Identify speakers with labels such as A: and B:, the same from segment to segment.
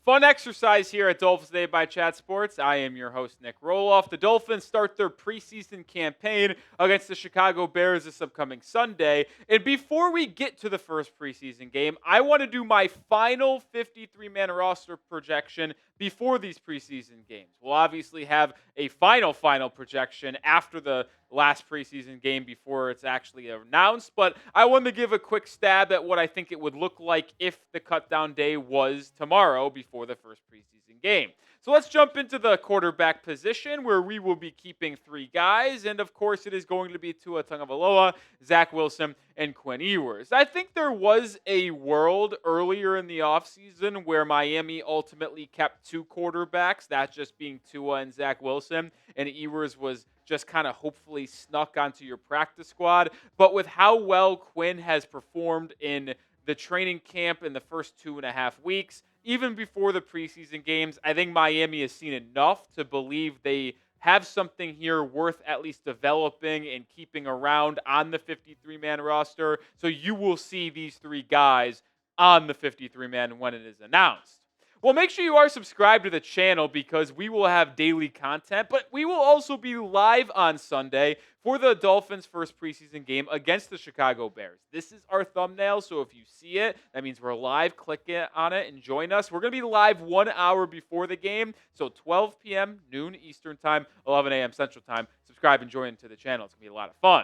A: Fun exercise here at Dolphins Today by Chat Sports. I am your host, Nic Rohloff. The Dolphins start their preseason campaign against the Chicago Bears this upcoming Sunday. And before we get to the first preseason game, I want to do my final 53-man roster projection before these preseason games. We'll obviously have a final projection after the last preseason game before it's actually announced, but I wanted to give a quick stab at what I think it would look like if the cutdown day was tomorrow before the first preseason game. So let's jump into the quarterback position where we will be keeping three guys, and of course it is going to be Tua Tagovailoa, Zach Wilson, and Quinn Ewers. I think there was a world earlier in the offseason where Miami ultimately kept two quarterbacks, that just being Tua and Zach Wilson, and Ewers was just kind of hopefully snuck onto your practice squad. But with how well Quinn has performed in the training camp in the first 2.5 weeks, even before the preseason games, I think Miami has seen enough to believe they have something here worth at least developing and keeping around on the 53-man roster. So you will see these three guys on the 53-man when it is announced. Well, make sure you are subscribed to the channel because we will have daily content, but we will also be live on Sunday for the Dolphins' first preseason game against the Chicago Bears. This is our thumbnail, so if you see it, that means we're live. Click on it and join us. We're going to be live 1 hour before the game, so 12 p.m., noon Eastern Time, 11 a.m. Central Time. Subscribe and join to the channel. It's going to be a lot of fun.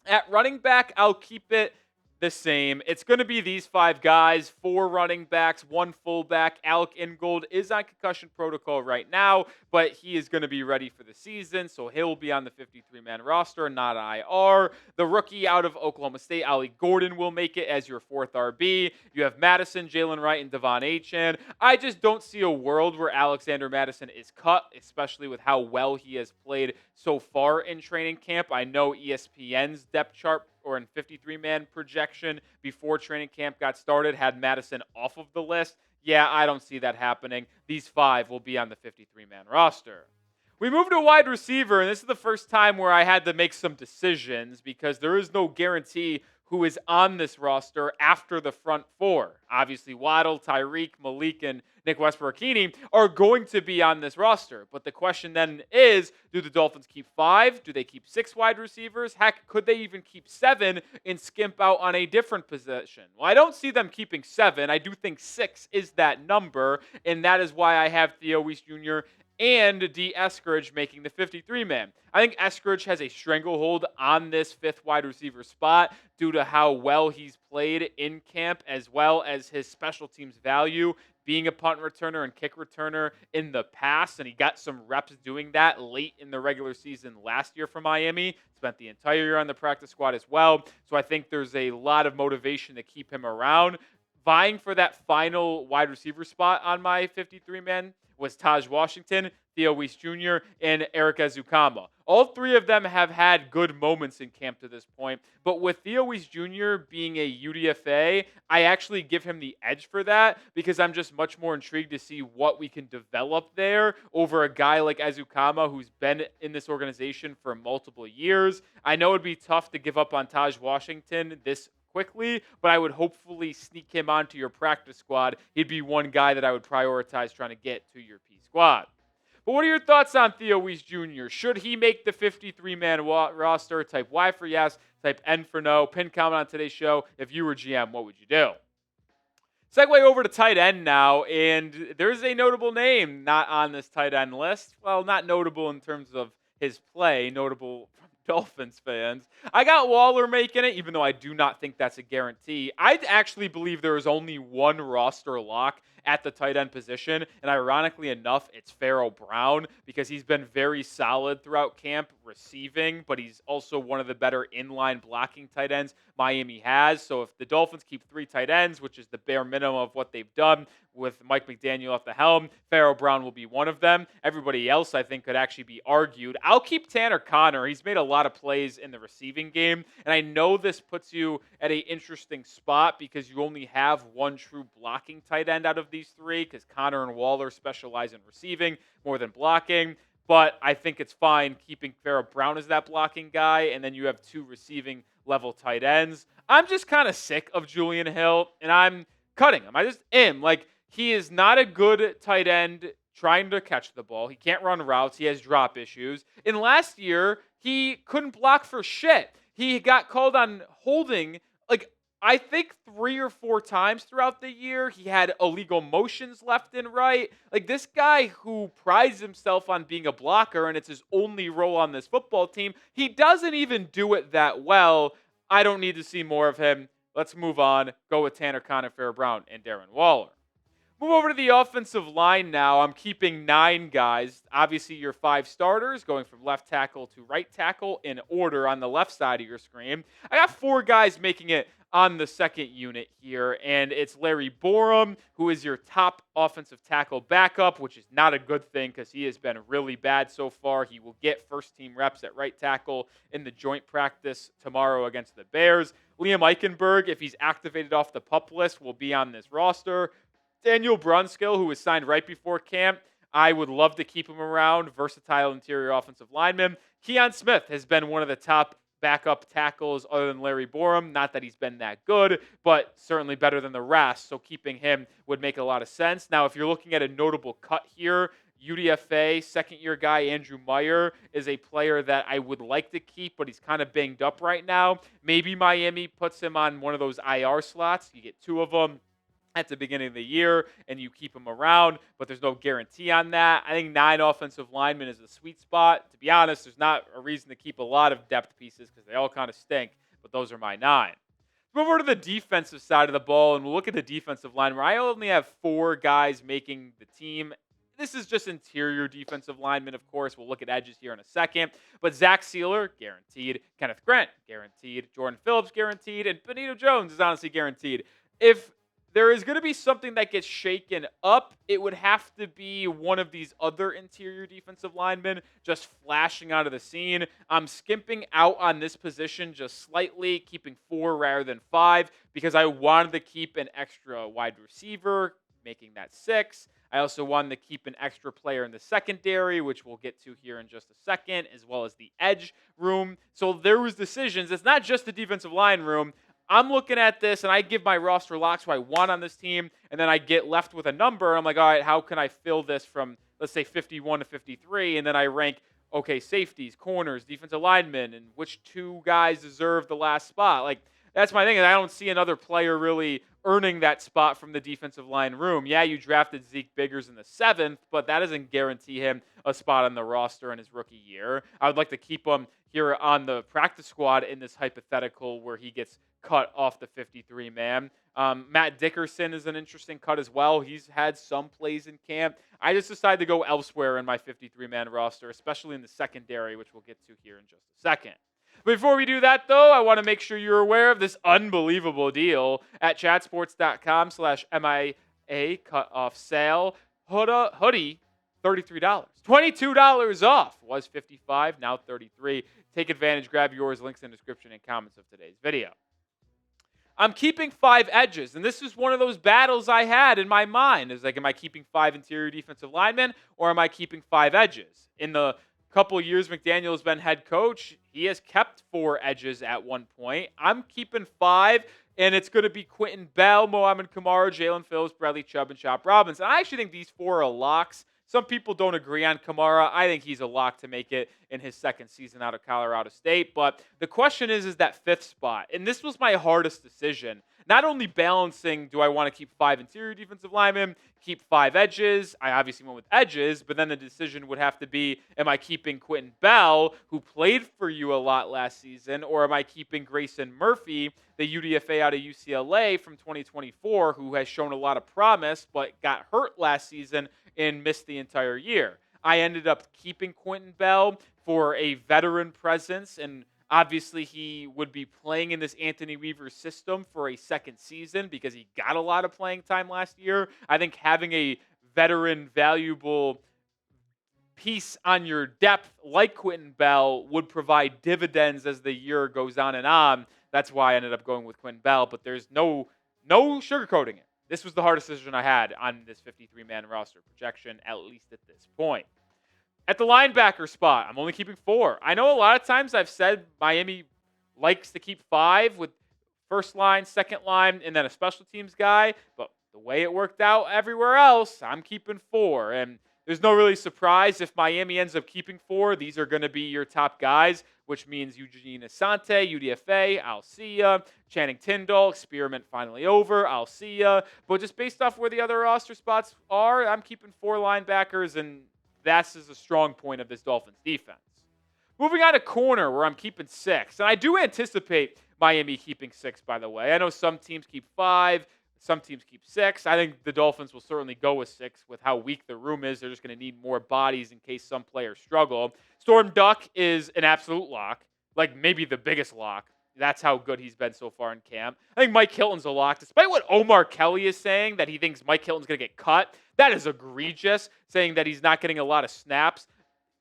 A: At running back, I'll keep it the same. It's going to be these five guys, 4 running backs, 1 fullback. Alec Ingold is on concussion protocol right now, but he is going to be ready for the season, so he'll be on the 53-man roster, not IR. The rookie out of Oklahoma State, Ollie Gordon, will make it as your 4th RB. You have Madison, Jalen Wright, and Devon Achane. I just don't see a world where Alexander Madison is cut, especially with how well he has played so far in training camp. I know ESPN's depth chart or in 53-man projection before training camp got started had Madison off of the list. Yeah, I don't see that happening. These 5 will be on the 53-man roster. We move to wide receiver, and this is the first time where I had to make some decisions because there is no guarantee who is on this roster after the front 4. Obviously, Waddle, Tyreek, Malik, and Nick Westbrook-Ikhine are going to be on this roster. But the question then is, do the Dolphins keep 5? Do they keep 6 wide receivers? Heck, could they even keep 7 and skimp out on a different position? Well, I don't see them keeping 7. I do think 6 is that number, and that is why I have Theo Wease Jr. and D. Eskridge making the 53-man. I think Eskridge has a stranglehold on this 5th wide receiver spot due to how well he's played in camp as well as his special teams value, being a punt returner and kick returner in the past, and he got some reps doing that late in the regular season last year for Miami. Spent the entire year on the practice squad as well, so I think there's a lot of motivation to keep him around. Vying for that final wide receiver spot on my 53-man was Tahj Washington, Theo Wease Jr., and Eric Ezukanma. All 3 of them have had good moments in camp to this point, but with Theo Wease Jr. being a UDFA, I actually give him the edge for that because I'm just much more intrigued to see what we can develop there over a guy like Ezukanma who's been in this organization for multiple years. I know it'd be tough to give up on Tahj Washington this quickly, but I would hopefully sneak him onto your practice squad. He'd be one guy that I would prioritize trying to get to your P squad. But what are your thoughts on Theo Wease Jr.? Should he make the 53-man roster? Type Y for yes, type N for no. Pin comment on today's show. If you were GM, what would you do? Segue over to tight end now, and there's a notable name not on this tight end list. Well, not notable in terms of his play, notable from Dolphins fans. I got Waller making it, even though I do not think that's a guarantee. I actually believe there is only one roster lock at the tight end position, and ironically enough, it's Pharaoh Brown because he's been very solid throughout camp receiving, but he's also one of the better inline blocking tight ends Miami has. So if the Dolphins keep 3 tight ends, which is the bare minimum of what they've done with Mike McDaniel at the helm, Pharaoh Brown will be one of them. Everybody else, I think, could actually be argued. I'll keep Tanner Conner. He's made a lot of plays in the receiving game, and I know this puts you at an interesting spot because you only have one true blocking tight end out of these 3 because Conner and Waller specialize in receiving more than blocking. But I think it's fine keeping Pharaoh Brown as that blocking guy, and then you have 2 receiving level tight ends. I'm just kind of sick of Julian Hill, and I'm cutting him. I just am. Like, He is not a good tight end trying to catch the ball. He can't run routes. He has drop issues. And last year, he couldn't block for shit. He got called on holding, like, I think 3 or 4 times throughout the year. He had illegal motions left and right. Like, this guy who prides himself on being a blocker and it's his only role on this football team, he doesn't even do it that well. I don't need to see more of him. Let's move on. Go with Tanner Conifer-Brown and Darren Waller. Move over to the offensive line now. I'm keeping 9 guys. Obviously, your 5 starters going from left tackle to right tackle in order on the left side of your screen. I got 4 guys making it on the second unit here, and it's Larry Borom, who is your top offensive tackle backup, which is not a good thing because he has been really bad so far. He will get first-team reps at right tackle in the joint practice tomorrow against the Bears. Liam Eichenberg, if he's activated off the PUP list, will be on this roster. Daniel Brunskill, who was signed right before camp, I would love to keep him around. Versatile interior offensive lineman. Keon Smith has been one of the top backup tackles other than Larry Borom. Not that he's been that good, but certainly better than the rest. So keeping him would make a lot of sense. Now, if you're looking at a notable cut here, UDFA second-year guy Andrew Meyer is a player that I would like to keep, but he's kind of banged up right now. Maybe Miami puts him on one of those IR slots. You get 2 of them at the beginning of the year, and you keep him around, but there's no guarantee on that. I think 9 offensive linemen is the sweet spot. To be honest, there's not a reason to keep a lot of depth pieces because they all kind of stink, but those are my 9. Move over to the defensive side of the ball, and we'll look at the defensive line where I only have 4 guys making the team. This is just interior defensive linemen, of course. We'll look at edges here in a second. But Zach Sealer, guaranteed. Kenneth Grant, guaranteed. Jordan Phillips, guaranteed. And Benito Jones is honestly guaranteed. If there is going to be something that gets shaken up, it would have to be one of these other interior defensive linemen just flashing out of the scene. I'm skimping out on this position just slightly, keeping 4 rather than 5 because I wanted to keep an extra wide receiver, making that 6. I also wanted to keep an extra player in the secondary, which we'll get to here in just a second, as well as the edge room. So there was decisions. It's not just the defensive line room. I'm looking at this, and I give my roster locks who I want on this team, and then I get left with a number. I'm like, all right, how can I fill this from, let's say, 51 to 53? And then I rank, okay, safeties, corners, defensive linemen, and which 2 guys deserve the last spot. Like, that's my thing, and I don't see another player really earning that spot from the defensive line room. Yeah, you drafted Zeke Biggers in the 7th, but that doesn't guarantee him a spot on the roster in his rookie year. I would like to keep him here on the practice squad in this hypothetical where he gets cut off the 53-man. Matt Dickerson is an interesting cut as well. He's had some plays in camp. I just decided to go elsewhere in my 53-man roster, especially in the secondary, which we'll get to here in just a second. Before we do that, though, I want to make sure you're aware of this unbelievable deal at chatsports.com/MIA cutoff sale. Hoodie, $33. $22 off. Was $55, now $33. Take advantage. Grab yours. Links in the description and comments of today's video. I'm keeping 5 edges, and this is one of those battles I had in my mind. It's like, am I keeping 5 interior defensive linemen, or am I keeping 5 edges? In the couple of years McDaniel has been head coach, he has kept 4 edges at one point. I'm keeping 5, and it's going to be Quinton Bell, Mohamed Kamara, Jalen Phillips, Bradley Chubb, and Chop Robbins. And I actually think these 4 are locks. Some people don't agree on Kamara. I think he's a lock to make it in his second season out of Colorado State. But the question is that 5th spot. And this was my hardest decision. Not only balancing, do I want to keep 5 interior defensive linemen, keep 5 edges? I obviously went with edges, but then the decision would have to be, am I keeping Quinton Bell, who played for you a lot last season, or am I keeping Grayson Murphy, the UDFA out of UCLA from 2024, who has shown a lot of promise, but got hurt last season and missed the entire year? I ended up keeping Quinton Bell for a veteran presence, and obviously he would be playing in this Anthony Weaver system for a second season because he got a lot of playing time last year. I think having a veteran, valuable piece on your depth like Quinton Bell would provide dividends as the year goes on and on. That's why I ended up going with Quinton Bell, but there's no sugarcoating it. This was the hardest decision I had on this 53-man roster projection, at least at this point. At the linebacker spot, I'm only keeping 4. I know a lot of times I've said Miami likes to keep 5 with first line, second line, and then a special teams guy, but the way it worked out everywhere else, I'm keeping 4. And there's no really surprise if Miami ends up keeping 4. These are going to be your top guys, which means Eugene Asante, UDFA, I'll see ya. Channing Tindall, experiment finally over, I'll see ya. But just based off where the other roster spots are, I'm keeping 4 linebackers, and that's a strong point of this Dolphins defense. Moving on to corner, where I'm keeping 6. And I do anticipate Miami keeping 6, by the way. I know some teams keep 5. Some teams keep 6. I think the Dolphins will certainly go with 6 with how weak the room is. They're just going to need more bodies in case some players struggle. Storm Duck is an absolute lock, like maybe the biggest lock. That's how good he's been so far in camp. I think Mike Hilton's a lock. Despite what Omar Kelly is saying, that he thinks Mike Hilton's going to get cut, that is egregious, saying that he's not getting a lot of snaps.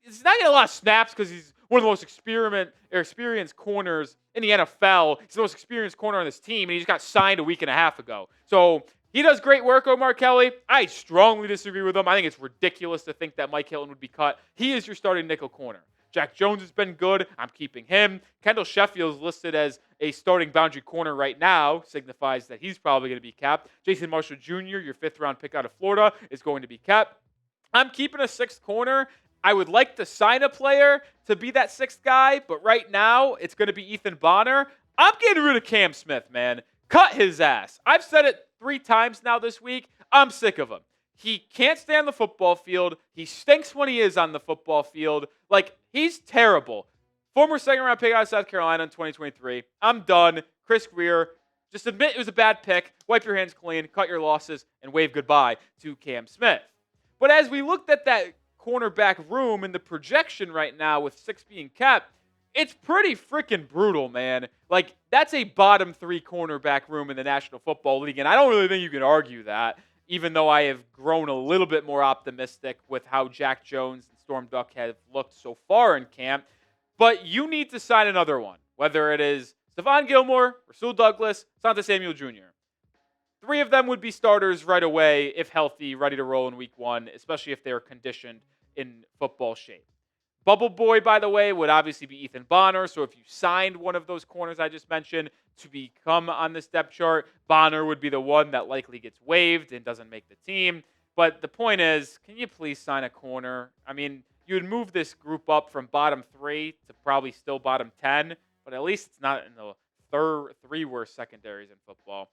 A: He's not getting a lot of snaps because he's one of the most experienced corners in the NFL. He's the most experienced corner on this team, and he just got signed a week and a half ago. So he does great work, Omar Kelly. I strongly disagree with him. I think it's ridiculous to think that Mike Hilton would be cut. He is your starting nickel corner. Jack Jones has been good. I'm keeping him. Kendall Sheffield is listed as a starting boundary corner right now. Signifies that he's probably going to be capped. Jason Marshall Jr., your 5th-round pick out of Florida, is going to be capped. I'm keeping a 6th corner. I would like to sign a player to be that 6th guy, but right now it's going to be Ethan Bonner. I'm getting rid of Cam Smith, man. Cut his ass. I've said it 3 times now this week. I'm sick of him. He can't stay on the football field. He stinks when he is on the football field. Like, he's terrible. Former 2nd-round pick out of South Carolina in 2023. I'm done. Chris Grier, just admit it was a bad pick. Wipe your hands clean, cut your losses, and wave goodbye to Cam Smith. But as we looked at that cornerback room and the projection right now with 6 being kept, it's pretty freaking brutal, man. Like, that's a bottom 3 cornerback room in the National Football League, and I don't really think you can argue that, even though I have grown a little bit more optimistic with how Jack Jones and Storm Duck have looked so far in camp. But you need to sign another one, whether it is Stephon Gilmore, Rasul Douglas, Santa Samuel Jr. 3 of them would be starters right away if healthy, ready to roll in week 1, especially if they're conditioned in football shape. Bubble Boy, by the way, would obviously be Ethan Bonner. So if you signed one of those corners I just mentioned to become on this depth chart, Bonner would be the one that likely gets waived and doesn't make the team. But the point is, can you please sign a corner? I mean, you would move this group up from bottom 3 to probably still bottom 10, but at least it's not in the 3 worst secondaries in football.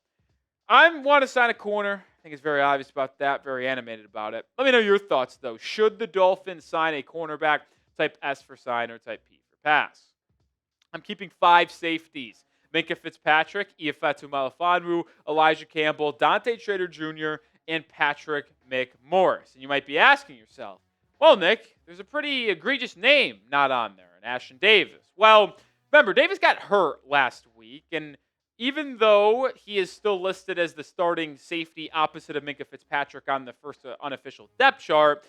A: I want to sign a corner. I think it's very obvious about that, very animated about it. Let me know your thoughts, though. Should the Dolphins sign a cornerback? Type S for sign or type P for pass. I'm keeping 5 safeties. Minkah Fitzpatrick, Iafetu Melifonwu, Elijah Campbell, Dante Trader Jr., and Patrick McMorris. And you might be asking yourself, well, Nick, there's a pretty egregious name not on there, and Ashtyn Davis. Well, remember, Davis got hurt last week, and even though he is still listed as the starting safety opposite of Minkah Fitzpatrick on the first unofficial depth chart,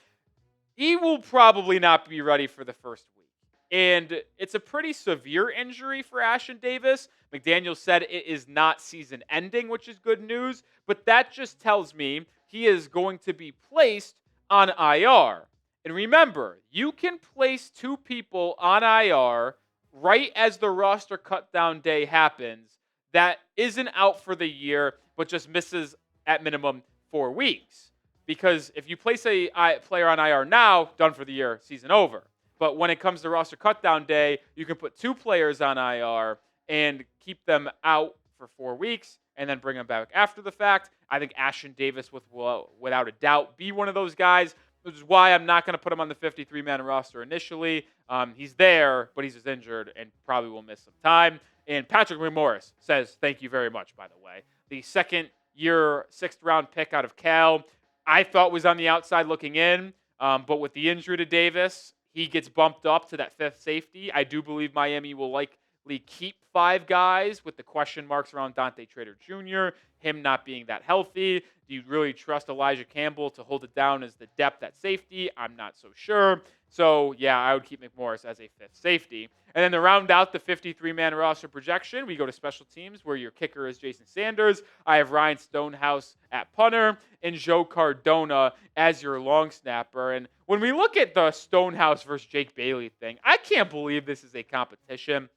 A: he will probably not be ready for the first week. And it's a pretty severe injury for Ashtyn Davis. McDaniel said it is not season ending, which is good news. But that just tells me he is going to be placed on IR. And remember, you can place 2 people on IR right as the roster cutdown day happens that isn't out for the year, but just misses at minimum 4 weeks. Because if you place a player on IR now, done for the year, season over. But when it comes to roster cutdown day, you can put 2 players on IR and keep them out for 4 weeks and then bring them back after the fact. I think Ashtyn Davis will, without a doubt, be one of those guys, which is why I'm not going to put him on the 53-man roster initially. He's there, but he's just injured and probably will miss some time. And Patrick McMorris says thank you very much, by the way. The 2nd-year, 6th-round pick out of Cal, I thought was on the outside looking in, but with the injury to Davis, he gets bumped up to that 5th safety. I do believe Miami will likely keep 5 guys with the question marks around Dante Trader Jr., him not being that healthy. Do you really trust Elijah Campbell to hold it down as the depth at safety? I'm not so sure. So, yeah, I would keep McMorris as a 5th safety. And then to round out the 53-man roster projection, we go to special teams where your kicker is Jason Sanders. I have Ryan Stonehouse at punter and Joe Cardona as your long snapper. And when we look at the Stonehouse versus Jake Bailey thing, I can't believe this is a competition.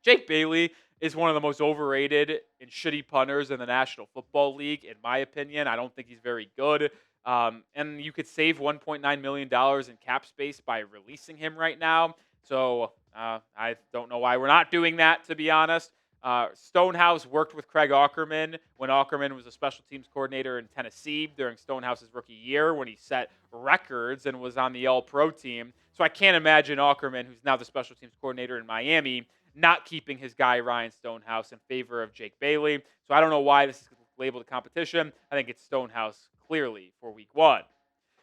A: Jake Bailey is one of the most overrated and shitty punters in the National Football League, in my opinion. I don't think he's very good. And you could save $1.9 million in cap space by releasing him right now. So I don't know why we're not doing that, to be honest. Stonehouse worked with Craig Aukerman when Aukerman was a special teams coordinator in Tennessee during Stonehouse's rookie year when he set records and was on the All-Pro team. So I can't imagine Aukerman, who's now the special teams coordinator in Miami, not keeping his guy Ryan Stonehouse in favor of Jake Bailey. So I don't know why this is labeled a competition. I think it's Stonehouse clearly for week 1.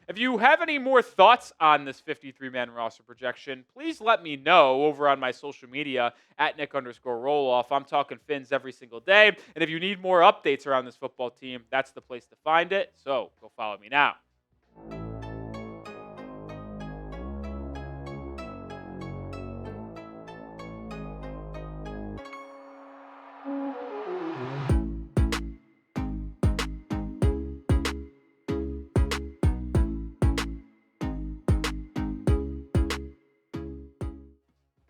A: If you have any more thoughts on this 53-man roster projection, please let me know over on my social media at Nic_Rohloff. I'm talking Fins every single day. And if you need more updates around this football team, that's the place to find it. So go follow me now.